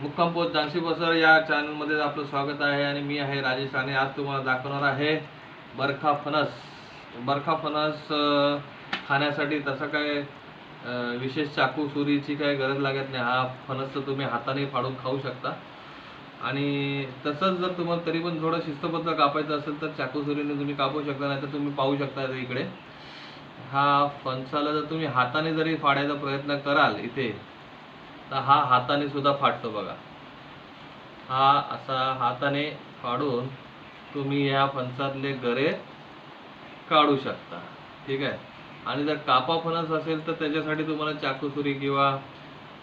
मुक्काम पोस्ट झांसी बसर या चॅनलमध्ये आपलं स्वागत आहे आणि मी आहे राजेश आणि आज तुम्हाला दाखवणार आहे बरखा फणस. बरखा फणस खाण्यासाठी तसं काय विशेष चाकू सुरीची काही गरज लागत नाही. हा फणस तर तुम्ही हाताने फाडून खाऊ शकता आणि तसंच जर तुम्हाला तरी पण थोडं शिस्तबद्ध कापायचं असेल तर चाकू सुरीने तुम्ही कापू शकता, नाही तर तुम्ही पाहू शकता इकडे हा फणसाला जर तुम्ही हाताने जरी फाडायचा प्रयत्न कराल इथे तर हा हाताने सुद्धा फाटतो बघा. हा असा हाताने फाडून तुम्ही या फणसातले गरे काढू शकता, ठीक आहे. आणि जर कापा फणस असेल तर त्याच्यासाठी तुम्हाला चाकू सुरी किंवा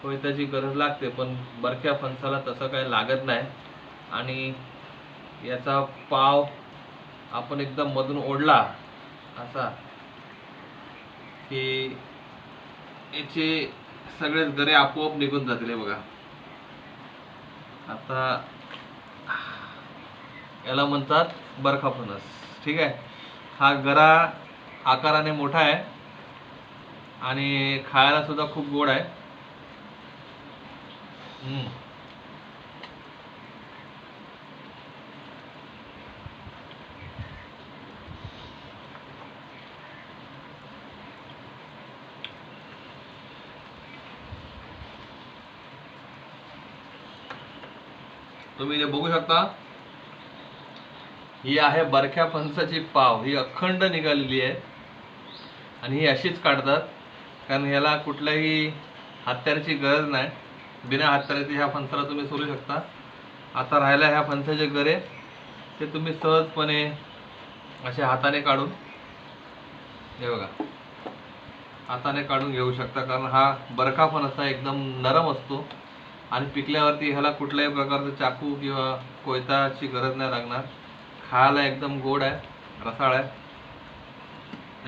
कोयत्याची गरज लागते, पण बरक्या फणसाला तसं काही लागत नाही. आणि याचा पाव आपण एकदम मधून ओढला असा की याचे सगळेच गरे आपोआप निघून जातील. बघा आता याला म्हणतात बरखा फणस, ठीक आहे. हा गरा आकाराने मोठा आहे आणि खायला सुद्धा खूप गोड आहे. तुम्ही जे बघू शकता ही आहे बरख्या फणसाची पाव. ही अखंड निघालेली आहे आणि ही अशीच काढतात, कारण ह्याला कुठल्याही हत्याराची गरज नाही. बिना हत्याराची ह्या फणसाला तुम्ही सोलू शकता. आता राहिला ह्या फणसाचे गरे ते तुम्ही सहजपणे असे हाताने काढून, हे बघा, हाताने काढून घेऊ शकता, कारण हा बरखा फणस एकदम नरम असतो आणि पिकल्यावरती ह्याला कुठल्याही प्रकारचं चाकू किंवा कोयताची गरज नाही लागणार. खायला एकदम गोड आहे, रसाळ आहे,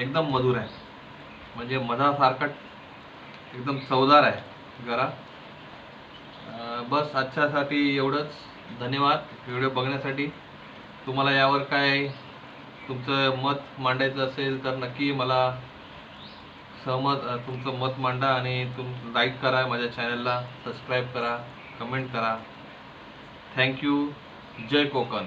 एकदम मधुर आहे, म्हणजे मधासारखा एकदम चवदार आहे गरा. बस आजच्यासाठी एवढंच. धन्यवाद व्हिडिओ बघण्यासाठी. तुम्हाला यावर काय तुमचं मत मांडायचं असेल तर नक्की मला तुमचं मत मांडा आणि लाईक करा, माझ्या चॅनलला सबस्क्राईब करा, कमेंट करा. थँक्यू. जय कोकण.